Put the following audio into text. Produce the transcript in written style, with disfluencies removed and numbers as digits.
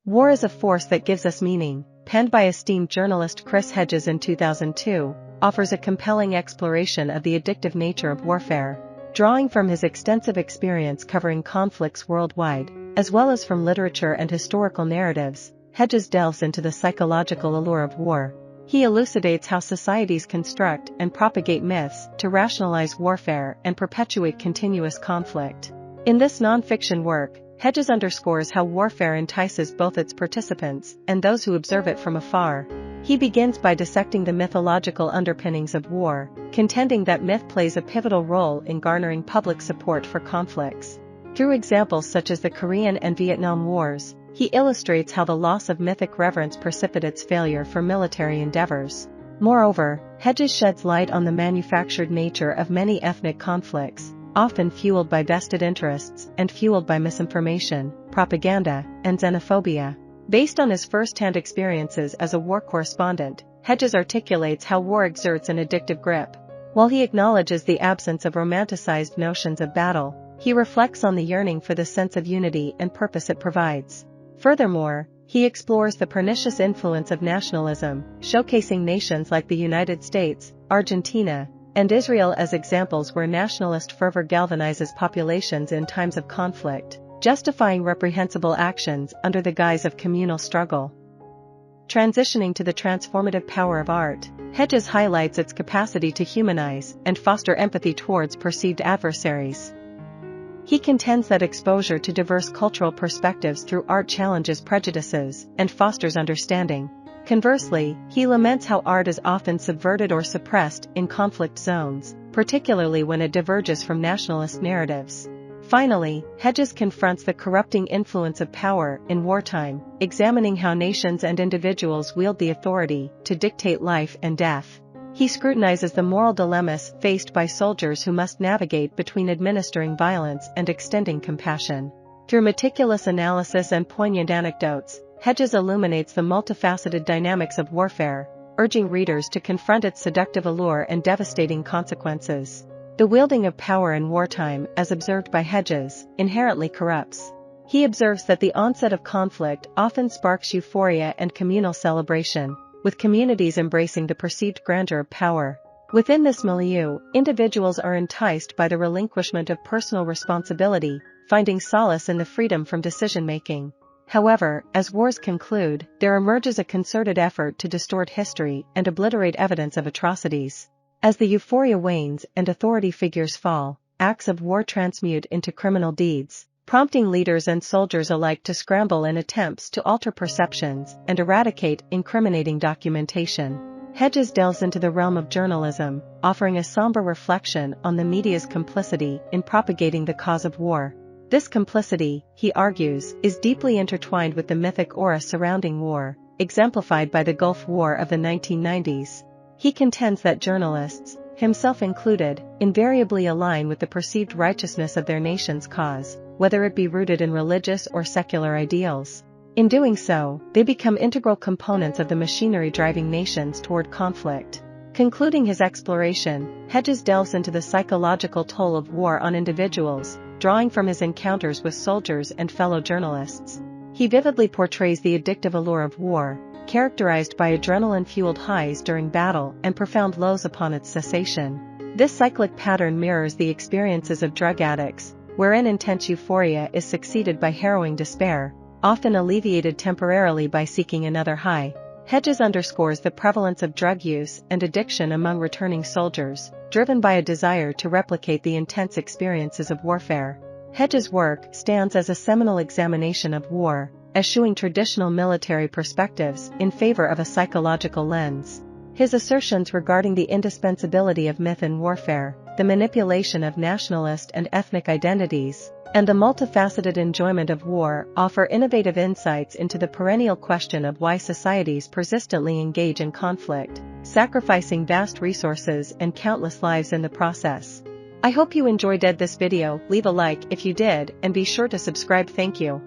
War is a force that gives us meaning, penned by esteemed journalist Chris Hedges in 2002, offers a compelling exploration of the addictive nature of warfare. Drawing from his extensive experience covering conflicts worldwide, as well as from literature and historical narratives, Hedges delves into the psychological allure of war. He elucidates how societies construct and propagate myths to rationalize warfare and perpetuate continuous conflict. In this non-fiction work, Hedges underscores how warfare entices both its participants and those who observe it from afar. He begins by dissecting the mythological underpinnings of war, contending that myth plays a pivotal role in garnering public support for conflicts. Through examples such as the Korean and Vietnam Wars, he illustrates how the loss of mythic reverence precipitates failure for military endeavors. Moreover, Hedges sheds light on the manufactured nature of many ethnic conflicts, often fueled by vested interests and fueled by misinformation, propaganda, and xenophobia. Based on his first-hand experiences as a war correspondent, Hedges articulates how war exerts an addictive grip. While he acknowledges the absence of romanticized notions of battle, he reflects on the yearning for the sense of unity and purpose it provides. Furthermore, he explores the pernicious influence of nationalism, showcasing nations like the United States, Argentina, and Israel as examples where nationalist fervor galvanizes populations in times of conflict, justifying reprehensible actions under the guise of communal struggle. Transitioning to the transformative power of art, Hedges highlights its capacity to humanize and foster empathy towards perceived adversaries. He contends that exposure to diverse cultural perspectives through art challenges prejudices and fosters understanding. Conversely, he laments how art is often subverted or suppressed in conflict zones, particularly when it diverges from nationalist narratives. Finally, Hedges confronts the corrupting influence of power in wartime, examining how nations and individuals wield the authority to dictate life and death. He scrutinizes the moral dilemmas faced by soldiers who must navigate between administering violence and extending compassion. Through meticulous analysis and poignant anecdotes, Hedges illuminates the multifaceted dynamics of warfare, urging readers to confront its seductive allure and devastating consequences. The wielding of power in wartime, as observed by Hedges, inherently corrupts. He observes that the onset of conflict often sparks euphoria and communal celebration, with communities embracing the perceived grandeur of power. Within this milieu, individuals are enticed by the relinquishment of personal responsibility, finding solace in the freedom from decision-making. However, as wars conclude, there emerges a concerted effort to distort history and obliterate evidence of atrocities. As the euphoria wanes and authority figures fall, acts of war transmute into criminal deeds, prompting leaders and soldiers alike to scramble in attempts to alter perceptions and eradicate incriminating documentation. Hedges delves into the realm of journalism, offering a somber reflection on the media's complicity in propagating the cause of war. This complicity, he argues, is deeply intertwined with the mythic aura surrounding war, exemplified by the Gulf War of the 1990s. He contends that journalists, himself included, invariably align with the perceived righteousness of their nation's cause, whether it be rooted in religious or secular ideals. In doing so, they become integral components of the machinery driving nations toward conflict. Concluding his exploration, Hedges delves into the psychological toll of war on individuals, drawing from his encounters with soldiers and fellow journalists. He vividly portrays the addictive allure of war, characterized by adrenaline-fueled highs during battle and profound lows upon its cessation. This cyclic pattern mirrors the experiences of drug addicts, wherein intense euphoria is succeeded by harrowing despair, often alleviated temporarily by seeking another high. Hedges underscores the prevalence of drug use and addiction among returning soldiers, driven by a desire to replicate the intense experiences of warfare. Hedges' work stands as a seminal examination of war, eschewing traditional military perspectives in favor of a psychological lens. His assertions regarding the indispensability of myth in warfare, the manipulation of nationalist and ethnic identities, and the multifaceted enjoyment of war offer innovative insights into the perennial question of why societies persistently engage in conflict, sacrificing vast resources and countless lives in the process. I hope you enjoyed this video. Leave a like if you did and be sure to subscribe. Thank you.